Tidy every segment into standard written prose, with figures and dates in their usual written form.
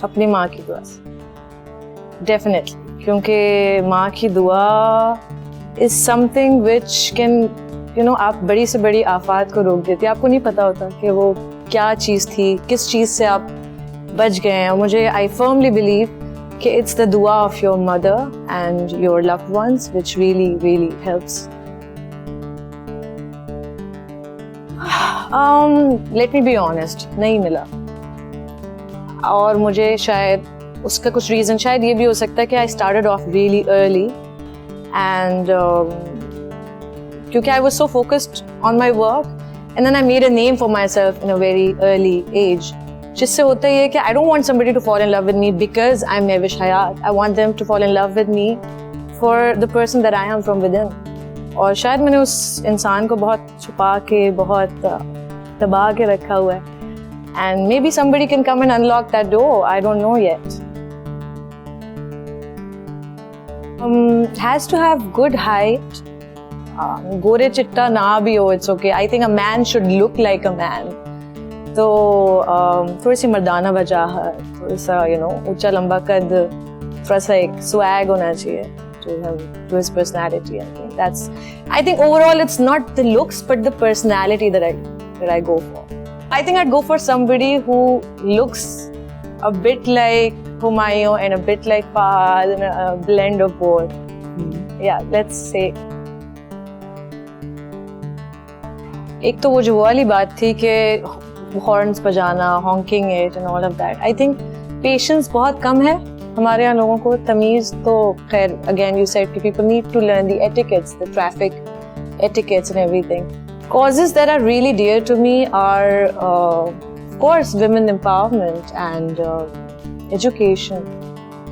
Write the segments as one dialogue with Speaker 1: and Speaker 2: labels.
Speaker 1: अपनी माँ की दुआ से डेफिनेटली, क्योंकि माँ की दुआ इज समथिंग विच कैन आप बड़ी से बड़ी आफात को रोक देती है। आपको नहीं पता होता कि वो क्या चीज़ थी, किस चीज़ से आप बच गए हैं। और मुझे आई फर्मली बिलीव कि इट्स द दुआ of your mother and your loved ones which really really helps. Let me be honest, नहीं मिला। और मुझे शायद उसका कुछ रीज़न शायद ये भी हो सकता है कि I started off really early and क्योंकि I was so focused on my work and then I made a name for myself in a very early age, जिससे होता ही है कि I don't want somebody to fall in love with me because I'm Mehwish Hayat. I want them to fall in love with me for the person that I am from within. और शायद मैंने उस इंसान को बहुत छुपा के, बहुत दबा के रखा हुआ है। And maybe somebody can come and unlock that door. I don't know yet. Has to have good height. गोरे चिट्टा ना भी हो, it's okay. I think a man should look like a man. तो थोड़ी सी मर्दाना वजाहत, थोड़ा सा ऊंचा लंबा कद, थोड़ा सा एक swag होना चाहिए to his personality. I think overall it's not the looks but the personality that I go for. I think I'd go for somebody who looks a bit like Humayun and a bit like Fahad and a blend of both. Yeah, let's say. एक तो वो जो वाली बात थी कि horns बजाना, honking it and all of that. I think patience बहुत कम है हमारे यहाँ लोगों को। तमीज़ तो खैर, again you said कि people need to learn the etiquettes, the traffic etiquettes and everything. Causes that are really dear to me are, of course, women empowerment and education,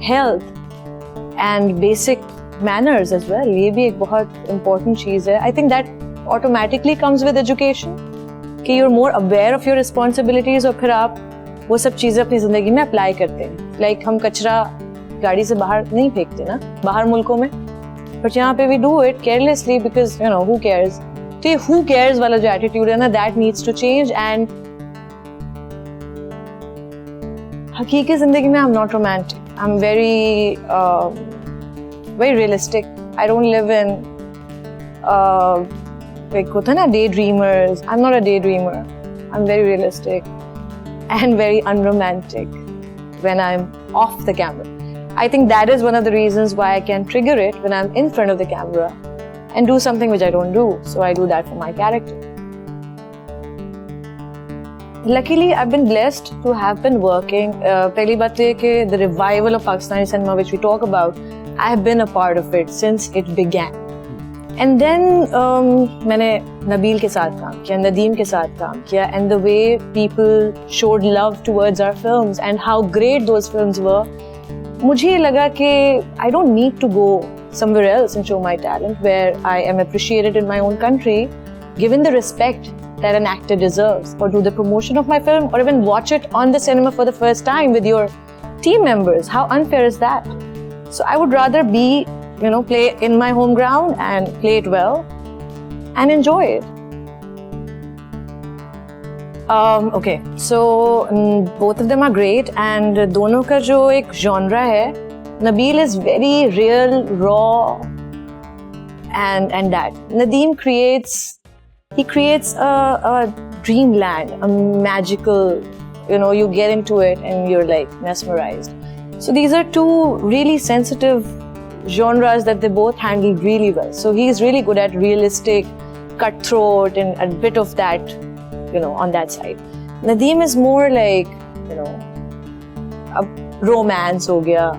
Speaker 1: health, and basic manners as well. ये भी एक बहुत important चीज़ है. I think that automatically comes with education, कि you're more aware of your responsibilities और फिर आप वो सब चीज़ें अपनी ज़िंदगी में अप्लाई करते हैं। Like हम कचरा गाड़ी से बाहर नहीं फेंकते ना, बाहर मुल्कों में, but यहाँ पे we do it carelessly because who cares? तो ये who cares वाला जो attitude है ना, that needs to change. And हकीकी ज़िंदगी में I'm not romantic. I'm very very realistic. I don't live in like होता है ना daydreamers. I'm not a daydreamer. I'm very realistic and very unromantic when I'm off the camera. I think that is one of the reasons why I can trigger it when I'm in front of the camera and do something which I don't do. So I do that for my character. Luckily, I've been blessed to have been working. पहली बात ये कि the revival of Pakistani cinema which we talk about, I have been a part of it since it began. And then मैंने नबील के साथ काम किया, नदीम के साथ काम किया, and the way people showed love towards our films and how great those films were, मुझे ये लगा कि I don't need to go somewhere else and show my talent where I am appreciated in my own country, given the respect that an actor deserves, or do the promotion of my film, or even watch it on the cinema for the first time with your team members. How unfair is that? So I would rather be, play in my home ground and play it well and enjoy it. Okay, so both of them are great, and दोनों का जो एक genre है, Nabil is very real, raw, and that. Nadeem creates a dreamland, a magical, you get into it and you're like mesmerized. So these are two really sensitive genres that they both handle really well. So he's really good at realistic, cutthroat, and a bit of that, on that side. Nadeem is more like, a romance ho gaya,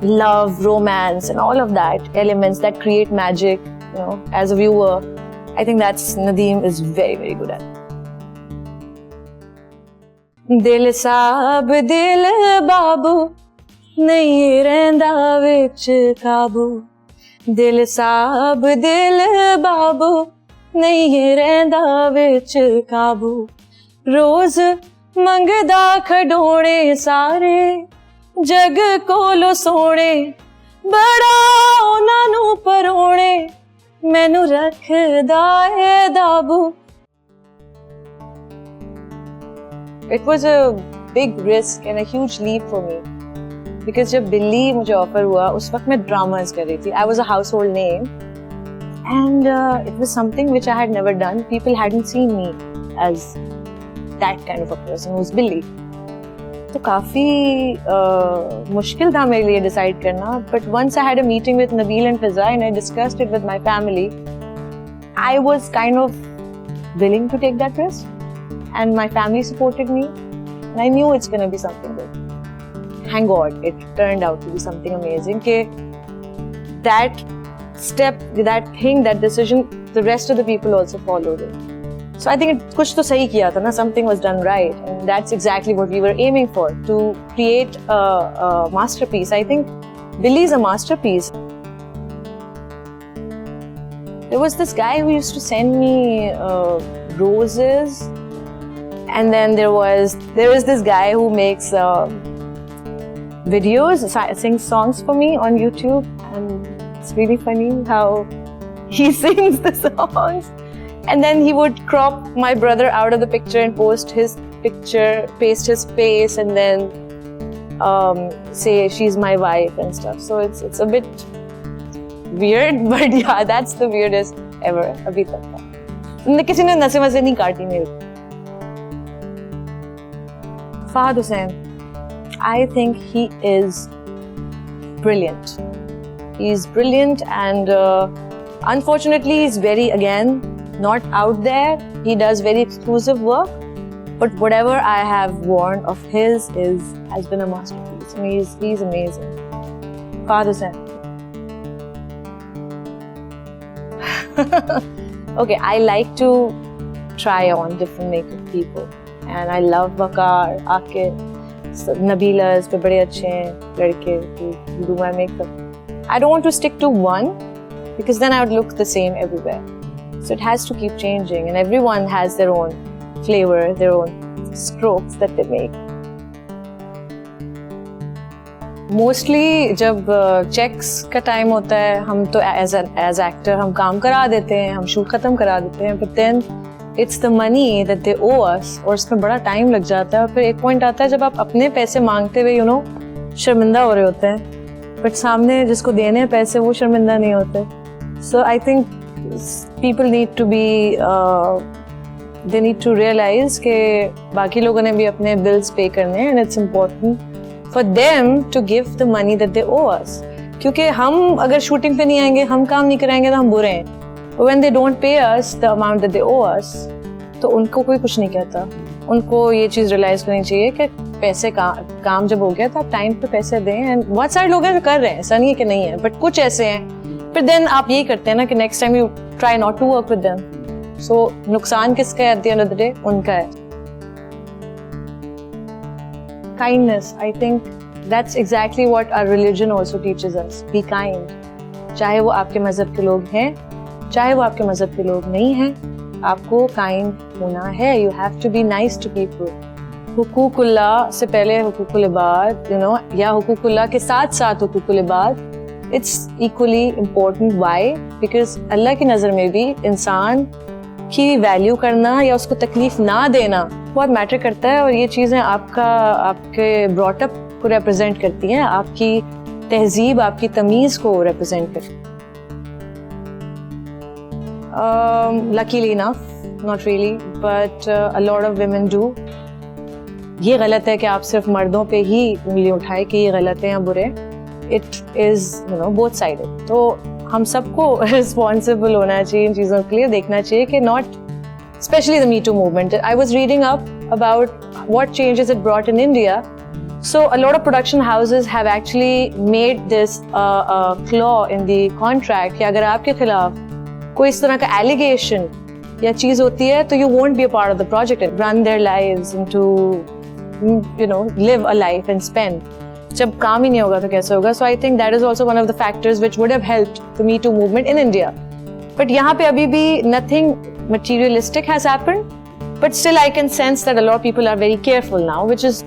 Speaker 1: love, romance, and all of that elements that create magic, as a viewer. I think that's Nadeem is very, very good at. Dil saab dil babu nahi rehda vich kabu. Dil saab dil babu nahi rehda vich kabu. Roz mangda khadone sare jag kolo sone bada ona nu parone मैनू रखदा है दाबू. It was a big risk and a huge leap for me. Because जब बिल्ली मुझे offer हुआ उस वक्त मैं ड्रामास कर रही थी. I was a household name and it was something which I had never done. People hadn't seen me as that kind of a person who's बिल्ली. तो काफी मुश्किल था मेरे लिए डिसाइड करना. But once I had a meeting with Nabil and Fiza and I discussed it with my family, I was kind of willing to take that risk, and my family supported me, and I knew it's going to be something good. Thank God, it turned out to be something amazing. That step, that thing, that decision, the rest of the people also followed it. So I think कुछ तो सही किया था ना, something was done right, and that's exactly what we were aiming for, to create a masterpiece. I think Billy is a masterpiece. There was this guy who used to send me roses, and then there is this guy who makes videos, sings songs for me on YouTube, and it's really funny how he sings the songs. And then he would crop my brother out of the picture and post his picture, paste his face, and then say she's my wife and stuff. So it's a bit weird, but yeah, that's the weirdest ever अभी तक का. किसी ने नसे वसे नहीं काटी मेरे. Fahad Hussain, I think he is brilliant. He's brilliant, and unfortunately he's very, again, not out there. He does very exclusive work, but whatever I have worn of his has been a masterpiece. I mean, he's amazing. Fahad Hussain. Okay, I like to try on different makeup people, and I love Waqar, Aqil, Nabila is पे बड़े अच्छे हैं लड़के who do my makeup. I don't want to stick to one because then I would look the same everywhere. So it has to keep changing, and everyone has their own flavor, their own strokes that they make. Mostly जब checks का time होता है, हम तो as actor हम काम करा देते हैं, हम shoot खत्म करा देते हैं, but then it's the money that they owe us, और इसमें बड़ा टाइम लग जाता है. और फिर एक पॉइंट आता है जब आप अपने पैसे मांगते हुए शर्मिंदा हो रहे होते हैं, बट सामने जिसको देने हैं पैसे वो शर्मिंदा नहीं होते. So I think people need to be they need to realize कि बाकी लोगों ने भी अपने bills pay करने हैं, and it's important for them to give the money that they owe us. क्योंकि हम अगर शूटिंग पे नहीं आएंगे, हम काम नहीं कराएंगे तो हम बुरे हैं. When they don't pay us the amount that they owe us, तो उनको कोई कुछ नहीं कहता. उनको ये चीज़ रियलाइज करनी चाहिए कि पैसे काम जब हो गया तो आप टाइम पे पैसे दें. एंड बहुत सारे लोग हैं जो कर रहे हैं, ऐसा नहीं है कि नहीं है, बट कुछ ऐसे हैं. फिर देन आप यही करते हैं ना कि next time you try not to work with them. So नुकसान किसका है at the end of the day? उनका है. Kindness, I think that's exactly what our religion also teaches us. Be kind. चाहे वो आपके मजहब के लोग हैं, चाहे वो आपके मजहब के लोग नहीं हैं, आपको काइंड होना है. You have to be nice to people. हुकूकुल्लाह से पहले हुकूकुल इबाद, या हुकूकुल्लाह के साथ साथ हुकूकुल इबाद, it's equally important. Why? Because अल्लाह की नज़र में भी इंसान की वैल्यू करना या उसको तकलीफ ना देना बहुत मैटर करता है. और ये चीज़ें आपके ब्रॉटअप को रिप्रेजेंट करती हैं, आपकी तहजीब, आपकी तमीज़ को रिप्रेजेंट करती हैं. Luckily enough, not really, but a lot of women do. ये गलत है कि आप सिर्फ मर्दों पे ही उंगली उठाए कि ये गलत है या बुरे. It is, both sided. तो हम सबको responsible होना चाहिए इन चीज़ों के लिए, देखना चाहिए कि not, especially the Me Too movement. I was reading up about what changes it brought in India. So a lot of production houses have actually made this clause in the contract कि अगर आपके खिलाफ कोई इस तरह का allegation या चीज होती है तो you won't be a part of the project and run their lives into live a life and spend. जब काम ही नहीं होगा तो कैसे होगा? So I think that is also one of the factors which would have helped the me too movement in India. But यहाँ पे अभी भी nothing materialistic has happened, but still I can sense that a lot of people are very careful now, which is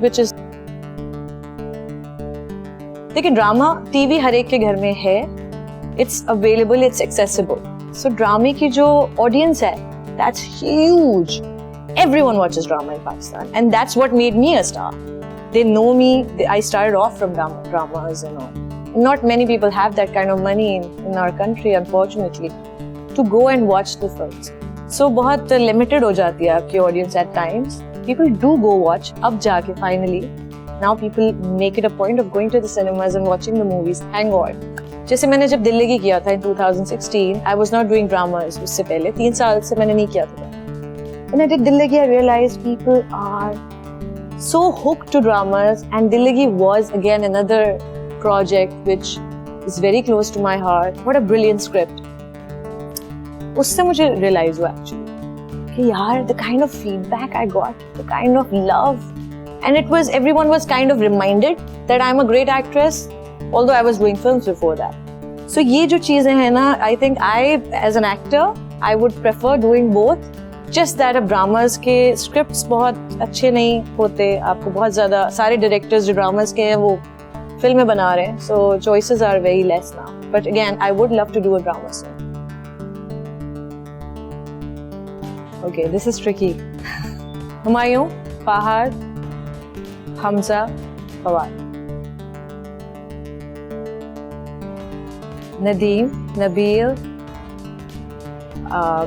Speaker 1: देखिए, drama TV हर एक के घर में है. It's available, it's accessible. So ड्रामे की जो ऑडियंस है, that's huge. Everyone watches drama in Pakistan, and that's what made me a star. They know me. I started off from dramas and all. Not many people have that kind of money in our country, unfortunately, to go and watch the films. So बहुत limited हो जाती है आपकी audience at times. People do go watch. अब जाके finally, now people make it a point of going to the cinemas and watching the movies. Thank God. जैसे मैंने जब दिल्लगी किया था in 2016, I was not doing dramas उससे पहले 3 साल से मैंने नहीं किया था. When I did Dillagi, I realized people are so hooked to dramas, and Dillagi was again another project which is very close to my heart. What a brilliant script. उससे मुझे realize हुआ actually कि यार the kind of feedback I got, the kind of love, and everyone was kind of reminded that I'm a great actress, although I was doing films before that. So ये जो चीजें हैं ना, I think as an actor, I would prefer doing both. Just that अब dramas के scripts बहुत अच्छे नहीं होते, आपको बहुत ज़्यादा सारे डायरेक्टर्स जो ड्रामास के हैं वो फिल्में बना रहे हैं, so choices are very less now. But again, I would love to do a drama soon. Okay, this is tricky. Humayun, Fahad, Hamza, Fawad. Nadeem, Nabil,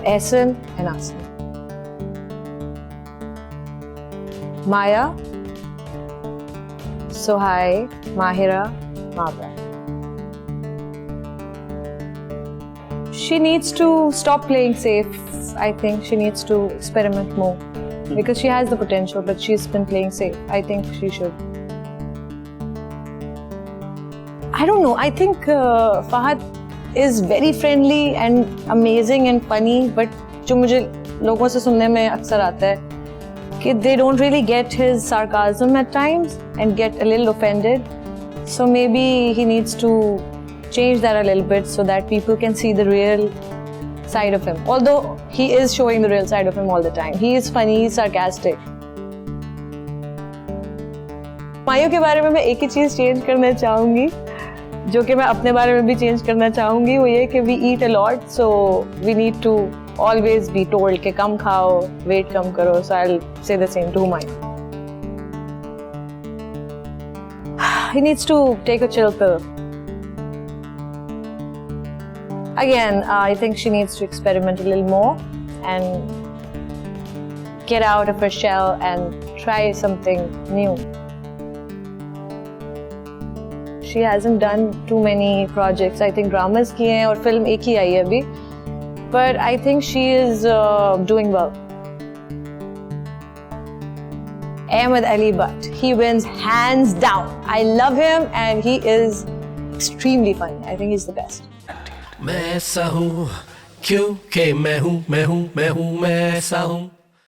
Speaker 1: Ehsan and Asim. Maya, Sohai, Mahira, Mabra. She needs to stop playing safe. I think she needs to experiment more because she has the potential, but she's been playing safe. I think she should. I don't know. I think Fahad is very friendly and amazing and funny, but जो मुझे लोगों से सुनने में अक्सर आता है कि they don't really get his sarcasm at times and get a little offended. So maybe he needs to change that a little bit so that people can see the real side of him. Although he is showing the real side of him all the time. He is funny, he is sarcastic. मायू के बारे में मैं एक ही चीज़ change करना चाहूँगी, जो कि मैं अपने बारे में भी चेंज करना चाहूँगी, वो ये कि we eat a lot, so we need to always be told कि कम खाओ, weight कम करो. So I'll say the same to Humayun. He needs to take a chill pill. Again, I think she needs to experiment a little more and get out of her shell and try something new. She hasn't done too many projects. I think dramas किए हैं और film एक ही आई है अभी. But I think she is doing well. Ahmed Ali Butt, he wins hands down. I love him and he is extremely funny. I think he's the best.
Speaker 2: मैं ऐसा हूँ क्योंकि मैं हूँ मैं ऐसा हूँ.